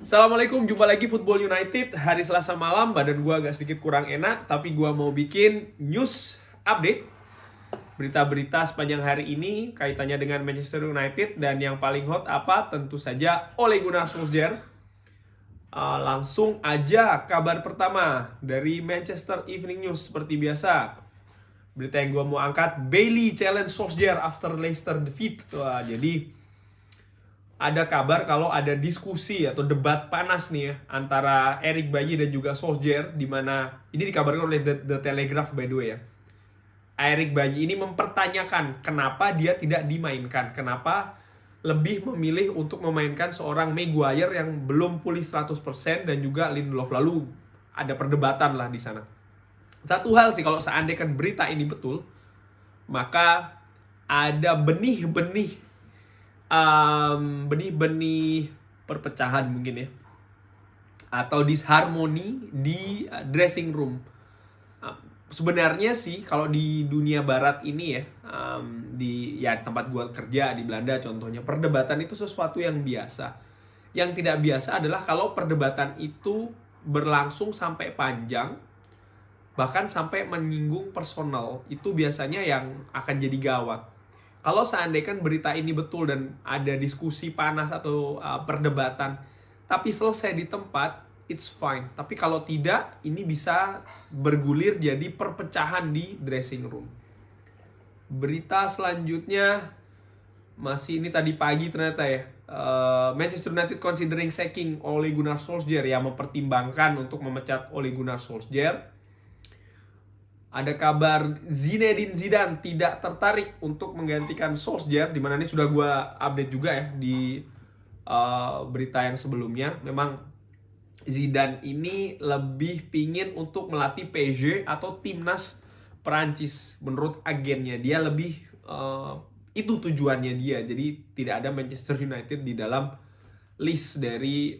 Assalamualaikum, jumpa lagi Football United. Hari Selasa malam, badan gue agak sedikit kurang enak, tapi gue mau bikin news update berita-berita sepanjang hari ini kaitannya dengan Manchester United. Dan yang paling hot apa? Tentu saja Ole Gunnar Solskjaer. Langsung aja kabar pertama dari Manchester Evening News seperti biasa. Berita yang gue mau angkat, Bailey challenge Solskjaer after Leicester defeat. Wah, jadi ada kabar kalau ada diskusi atau debat panas nih ya antara Eric Bailly dan juga Solskjaer, di mana ini dikabarkan oleh The Telegraph by the way ya. Eric Bailly ini mempertanyakan kenapa dia tidak dimainkan, kenapa lebih memilih untuk memainkan seorang Maguire yang belum pulih 100% dan juga Lindelof. Lalu ada perdebatan lah di sana. Satu hal sih, kalau seandainya berita ini betul, maka ada benih-benih perpecahan mungkin ya, atau disharmoni di dressing room. Sebenarnya sih kalau di dunia barat ini ya, di tempat gua kerja di Belanda contohnya, perdebatan itu sesuatu yang biasa. Yang tidak biasa adalah kalau perdebatan itu berlangsung sampai panjang, bahkan sampai menyinggung personal. Itu biasanya yang akan jadi gawat. Kalau seandainya berita ini betul dan ada diskusi panas atau perdebatan, tapi selesai di tempat, it's fine. Tapi kalau tidak, ini bisa bergulir jadi perpecahan di dressing room. Berita selanjutnya, masih ini tadi pagi ternyata ya, Manchester United considering sacking Ole Gunnar Solskjaer, ya mempertimbangkan untuk memecat Ole Gunnar Solskjaer. Ada kabar Zinedine Zidane tidak tertarik untuk menggantikan Solskjaer, di mana ini sudah gue update juga ya di berita yang sebelumnya. Memang Zidane ini lebih pingin untuk melatih PSG atau timnas Perancis. Menurut agennya dia lebih itu tujuannya dia. Jadi tidak ada Manchester United di dalam list dari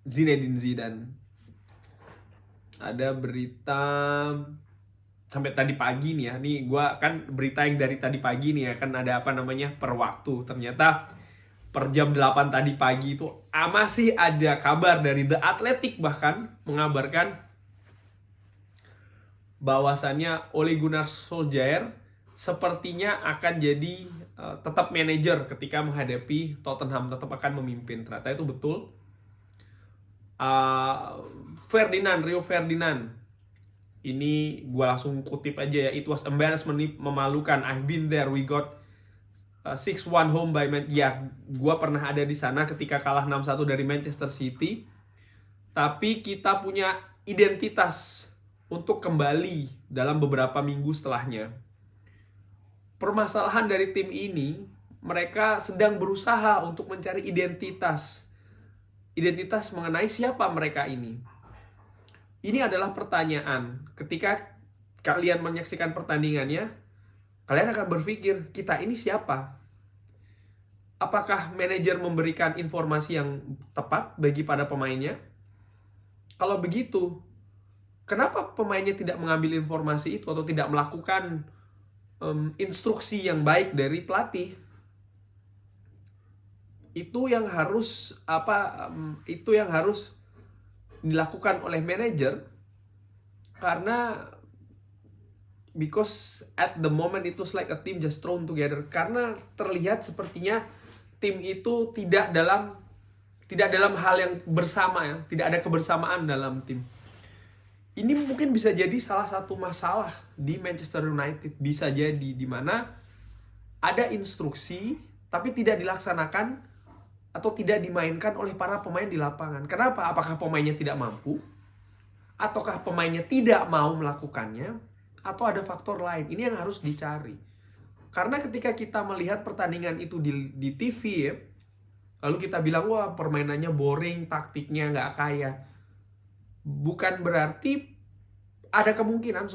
Zinedine Zidane. Ada berita sampai tadi pagi nih ya, nih gue kan berita yang dari tadi pagi nih ya, kan ada apa namanya per waktu. Ternyata per jam 8 tadi pagi itu masih ada kabar dari The Athletic bahkan mengabarkan bahwasannya Ole Gunnar Solskjaer sepertinya akan jadi tetap manajer ketika menghadapi Tottenham, tetap akan memimpin. Ternyata itu betul. Rio Ferdinand, ini gue langsung kutip aja ya. It was embarrassment, memalukan. I've been there, we got 6-1 home by ya, gue pernah ada di sana ketika kalah 6-1 dari Manchester City. Tapi kita punya identitas untuk kembali dalam beberapa minggu setelahnya. Permasalahan dari tim ini, mereka sedang berusaha untuk mencari identitas mengenai siapa mereka ini. Ini adalah pertanyaan. Ketika kalian menyaksikan pertandingannya, kalian akan berpikir, kita ini siapa? Apakah manajer memberikan informasi yang tepat bagi pada pemainnya? Kalau begitu, kenapa pemainnya tidak mengambil informasi itu atau tidak melakukan instruksi yang baik dari pelatih? Itu yang harus dilakukan oleh manajer, karena because at the moment it was like a team just thrown together. Karena terlihat sepertinya tim itu tidak dalam hal yang bersama ya, tidak ada kebersamaan dalam tim. Ini mungkin bisa jadi salah satu masalah di Manchester United, bisa jadi di mana ada instruksi tapi tidak dilaksanakan atau tidak dimainkan oleh para pemain di lapangan. Kenapa? Apakah pemainnya tidak mampu? Ataukah pemainnya tidak mau melakukannya? Atau ada faktor lain? Ini yang harus dicari. Karena ketika kita melihat pertandingan itu di TV ya, lalu kita bilang, wah permainannya boring, taktiknya nggak kaya. Bukan berarti ada kemungkinan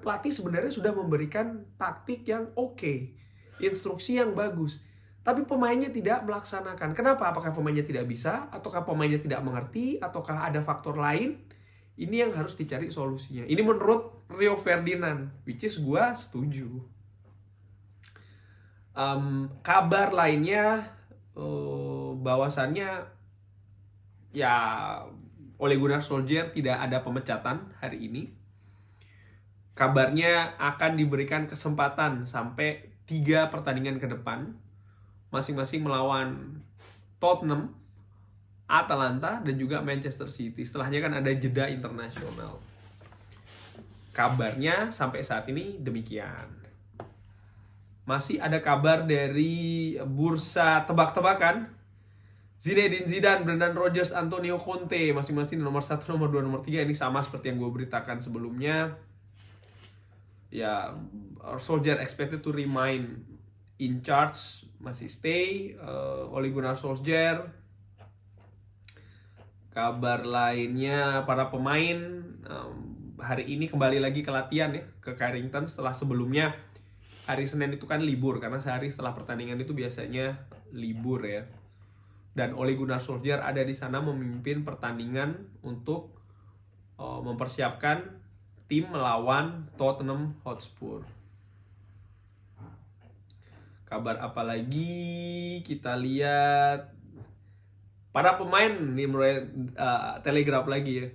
pelatih sebenarnya sudah memberikan taktik yang oke, instruksi yang bagus. Tapi pemainnya tidak melaksanakan. Kenapa? Apakah pemainnya tidak bisa? Ataukah pemainnya tidak mengerti? Ataukah ada faktor lain? Ini yang harus dicari solusinya. Ini menurut Rio Ferdinand, which is gue setuju. Kabar lainnya, bahwasannya ya Ole Gunnar Solskjaer tidak ada pemecatan hari ini. Kabarnya akan diberikan kesempatan sampai 3 pertandingan ke depan, masing-masing melawan Tottenham, Atalanta, dan juga Manchester City. Setelahnya kan ada jeda internasional. Kabarnya sampai saat ini demikian. Masih ada kabar dari bursa tebak-tebakan. Zinedine Zidane, Brendan Rodgers, Antonio Conte, masing-masing nomor 1, nomor 2, nomor 3. Ini sama seperti yang gue beritakan sebelumnya. Ya, Solskjaer expected to remain in charge, masih stay. Ole Gunnar Solskjaer. Kabar lainnya, para pemain hari ini kembali lagi ke latihan ya, ke Carrington setelah sebelumnya hari Senin itu kan libur, karena sehari setelah pertandingan itu biasanya libur ya. Dan Ole Gunnar Solskjaer ada di sana memimpin pertandingan untuk mempersiapkan tim melawan Tottenham Hotspur. Kabar apa lagi? Kita lihat para pemain nih, mulai Telegraph lagi ya,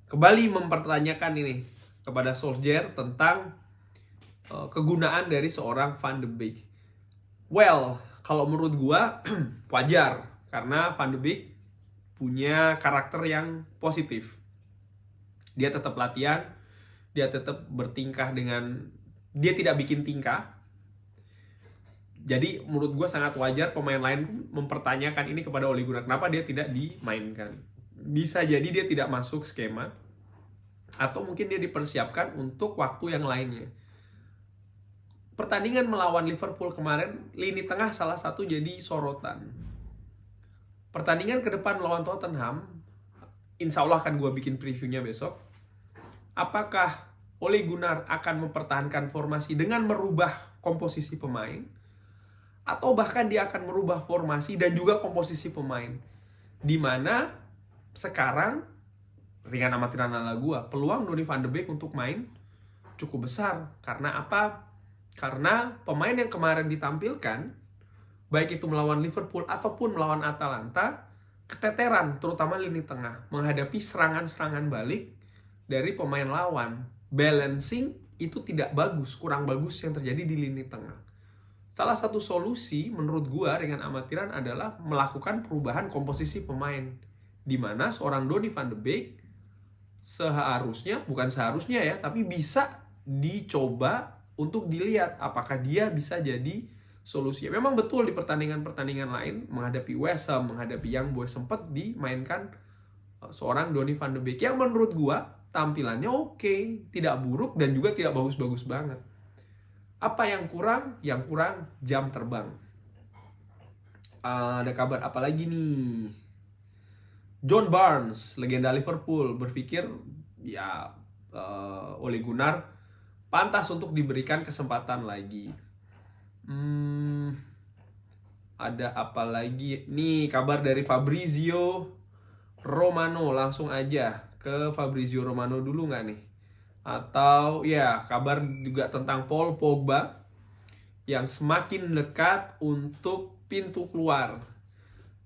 kembali mempertanyakan ini kepada Solskjaer tentang kegunaan dari seorang Van de Beek. Well, kalau menurut gua wajar, karena Van de Beek punya karakter yang positif. Dia tetap latihan, dia tetap bertingkah dengan, dia tidak bikin tingkah. Jadi menurut gue sangat wajar pemain lain mempertanyakan ini kepada Ole Gunnar, kenapa dia tidak dimainkan. Bisa jadi dia tidak masuk skema, atau mungkin dia dipersiapkan untuk waktu yang lainnya. Pertandingan melawan Liverpool kemarin, lini tengah salah satu jadi sorotan. Pertandingan ke depan melawan Tottenham, insya Allah akan gue bikin previewnya besok. Apakah Ole Gunnar akan mempertahankan formasi dengan merubah komposisi pemain, atau bahkan dia akan merubah formasi dan juga komposisi pemain, di mana sekarang ringan amatiran ala gua, peluang Donny van de Beek untuk main cukup besar. Karena apa? Karena pemain yang kemarin ditampilkan, baik itu melawan Liverpool ataupun melawan Atalanta, keteteran terutama lini tengah menghadapi serangan-serangan balik dari pemain lawan. Balancing itu tidak bagus, kurang bagus yang terjadi di lini tengah. Salah satu solusi menurut gua ringan amatiran adalah melakukan perubahan komposisi pemain, di mana seorang Donny van de Beek seharusnya, bukan seharusnya ya, tapi bisa dicoba untuk dilihat apakah dia bisa jadi solusi. Memang betul di pertandingan-pertandingan lain menghadapi West Ham, menghadapi Young Boys sempat dimainkan seorang Donny van de Beek yang menurut gua tampilannya oke, tidak buruk dan juga tidak bagus-bagus banget. Apa yang kurang? Yang kurang jam terbang. Ada kabar apa lagi nih? John Barnes, legenda Liverpool, berpikir ya Ole Gunnar pantas untuk diberikan kesempatan lagi. Ada apa lagi? Nih kabar dari Fabrizio Romano, langsung aja ke Fabrizio Romano dulu nggak nih? Atau ya kabar juga tentang Paul Pogba yang semakin dekat untuk pintu keluar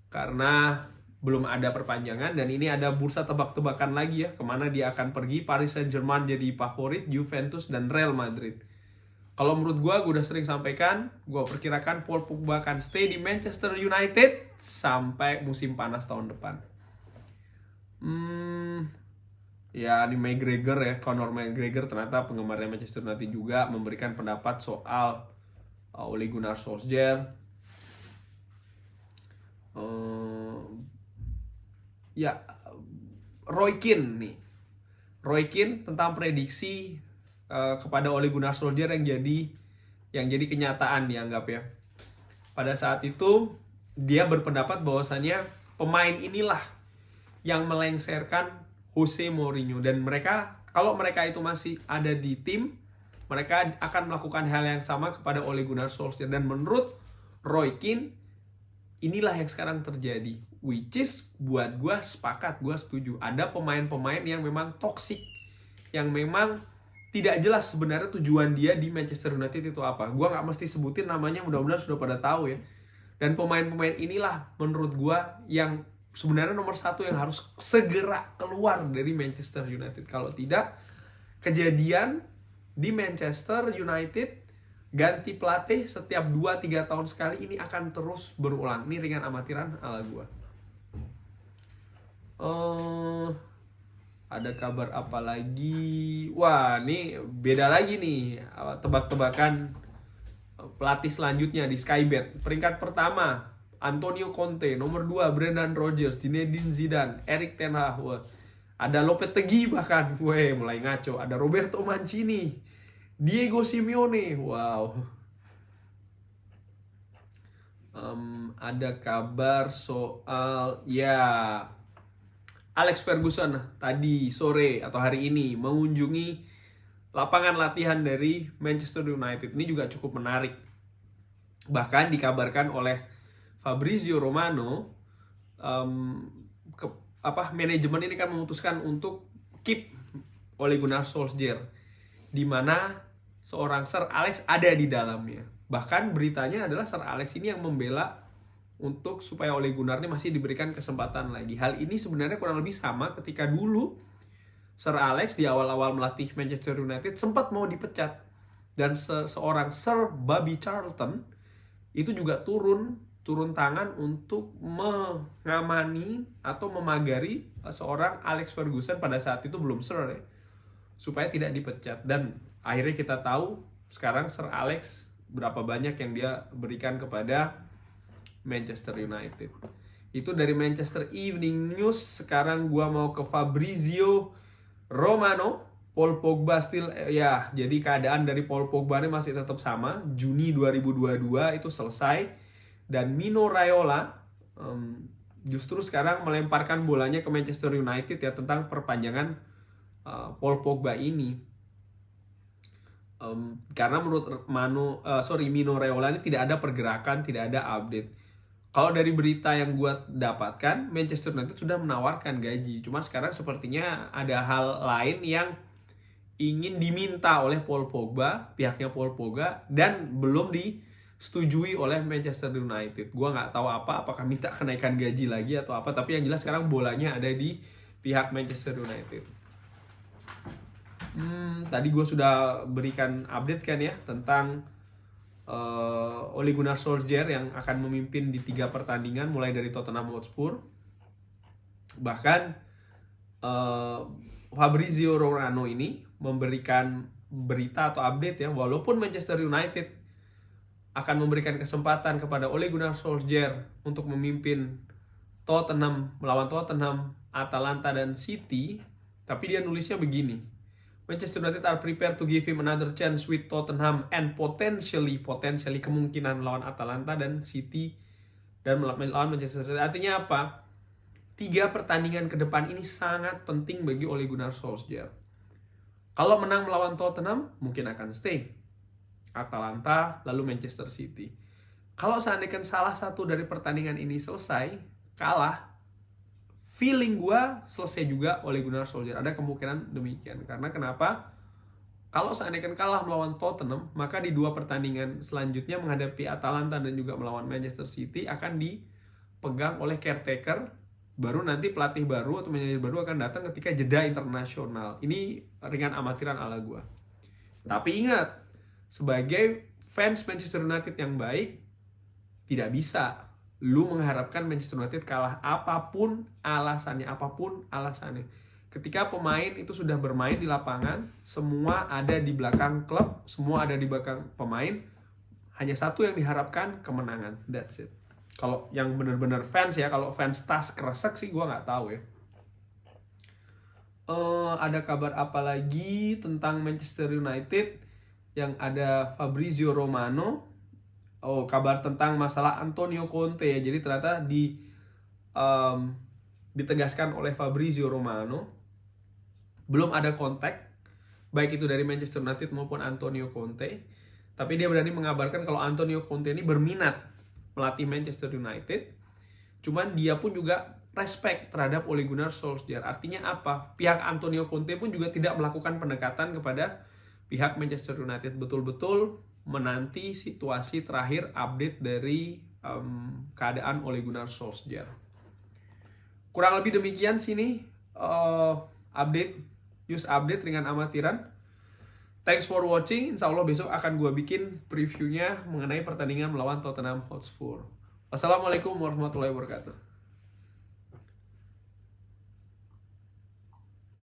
karena belum ada perpanjangan, dan ini ada bursa tebak-tebakan lagi ya, kemana dia akan pergi. Paris Saint-Germain jadi favorit, Juventus dan Real Madrid. Kalau menurut gue udah sering sampaikan, gue perkirakan Paul Pogba akan stay di Manchester United sampai musim panas tahun depan. Ya, ini McGregor ya, Conor McGregor ternyata penggemarnya Manchester United juga memberikan pendapat soal Ole Gunnar Solskjaer. Ya, Roy Keane nih. Roy Keane tentang prediksi kepada Ole Gunnar Solskjaer yang jadi kenyataan dianggap ya. Pada saat itu dia berpendapat bahwasannya pemain inilah yang melengsarkan Jose Mourinho, dan kalau mereka itu masih ada di tim, mereka akan melakukan hal yang sama kepada Ole Gunnar Solskjaer. Dan menurut Roy Keane, inilah yang sekarang terjadi, which is buat gue sepakat, gue setuju. Ada pemain-pemain yang memang toksik, yang memang tidak jelas sebenarnya tujuan dia di Manchester United itu apa. Gue nggak mesti sebutin namanya, mudah-mudahan sudah pada tahu ya. Dan pemain-pemain inilah menurut gue yang sebenarnya nomor satu yang harus segera keluar dari Manchester United. Kalau tidak, kejadian di Manchester United ganti pelatih setiap 2-3 tahun sekali ini akan terus berulang. Ini ringan amatiran ala gua. Ada kabar apa lagi? Wah, ini beda lagi nih. Tebak-tebakan pelatih selanjutnya di Skybet. Peringkat pertama Antonio Conte, nomor 2 Brendan Rodgers, Zinedine Zidane, Erik ten Hag. Wah, ada Lopetegui bahkan. Weh, mulai ngaco. Ada Roberto Mancini, Diego Simeone. Wow. Ada kabar soal Alex Ferguson tadi sore atau hari ini mengunjungi lapangan latihan dari Manchester United. Ini juga cukup menarik. Bahkan dikabarkan oleh Fabrizio Romano, manajemen ini kan memutuskan untuk keep Ole Gunnar Solskjaer, di mana seorang Sir Alex ada di dalamnya. Bahkan beritanya adalah Sir Alex ini yang membela untuk supaya Ole Gunnar ini masih diberikan kesempatan lagi. Hal ini sebenarnya kurang lebih sama ketika dulu Sir Alex di awal-awal melatih Manchester United sempat mau dipecat. Dan seorang Sir Bobby Charlton itu juga turun tangan untuk mengamani atau memagari seorang Alex Ferguson pada saat itu belum Sir ya, supaya tidak dipecat. Dan akhirnya kita tahu sekarang Sir Alex berapa banyak yang dia berikan kepada Manchester United. Itu dari Manchester Evening News. Sekarang gua mau ke Fabrizio Romano. Paul Pogba still jadi keadaan dari Paul Pogba ini masih tetap sama. Juni 2022 itu selesai. Dan Mino Raiola justru sekarang melemparkan bolanya ke Manchester United ya tentang perpanjangan Paul Pogba ini. Karena menurut Mino Raiola ini tidak ada pergerakan, tidak ada update. Kalau dari berita yang gue dapatkan, Manchester United sudah menawarkan gaji. Cuma sekarang sepertinya ada hal lain yang ingin diminta oleh Paul Pogba, pihaknya Paul Pogba, dan belum disetujui oleh Manchester United. Gue nggak tahu apakah minta kenaikan gaji lagi atau apa, tapi yang jelas sekarang bolanya ada di pihak Manchester United. Tadi gue sudah berikan update kan ya tentang Ole Gunnar Solskjaer yang akan memimpin di 3 pertandingan mulai dari Tottenham Hotspur. Bahkan Fabrizio Romano ini memberikan berita atau update ya, walaupun Manchester United akan memberikan kesempatan kepada Ole Gunnar Solskjaer untuk memimpin Tottenham, melawan Tottenham, Atalanta dan City, tapi dia nulisnya begini: Manchester United are prepared to give him another chance with Tottenham and potentially kemungkinan melawan Atalanta dan City dan melawan Manchester United. Artinya apa? 3 pertandingan ke depan ini sangat penting bagi Ole Gunnar Solskjaer. Kalau menang melawan Tottenham, mungkin akan stay. Atalanta, lalu Manchester City. Kalau seandainya salah satu dari pertandingan ini selesai, kalah, feeling gue selesai juga Ole Gunnar Solskjaer. Ada kemungkinan demikian. Karena kenapa? Kalau seandainya kalah melawan Tottenham, maka di 2 pertandingan selanjutnya menghadapi Atalanta dan juga melawan Manchester City akan dipegang oleh caretaker. Baru nanti pelatih baru atau manajer baru akan datang ketika jeda internasional. Ini ringan amatiran ala gue. Tapi ingat, sebagai fans Manchester United yang baik, tidak bisa lu mengharapkan Manchester United kalah apapun alasannya. Ketika pemain itu sudah bermain di lapangan, semua ada di belakang klub, semua ada di belakang pemain, hanya satu yang diharapkan, kemenangan. That's it. Kalau yang benar-benar fans ya, kalau fans tas kresek sih gue nggak tahu ya. Ada kabar apa lagi tentang Manchester United? Yang ada Fabrizio Romano. Kabar tentang masalah Antonio Conte ya. Jadi ternyata ditegaskan oleh Fabrizio Romano, belum ada kontak baik itu dari Manchester United maupun Antonio Conte. Tapi dia berani mengabarkan kalau Antonio Conte ini berminat melatih Manchester United. Cuman dia pun juga respect terhadap Ole Gunnar Solskjaer. Artinya apa? Pihak Antonio Conte pun juga tidak melakukan pendekatan kepada pihak Manchester United. Betul-betul menanti situasi terakhir update dari keadaan Ole Gunnar Solskjaer. kurang lebih demikian sini news update ringan amatiran. Thanks for watching. Insya Allah besok akan gue bikin previewnya mengenai pertandingan melawan Tottenham Hotspur. Wassalamualaikum warahmatullahi wabarakatuh.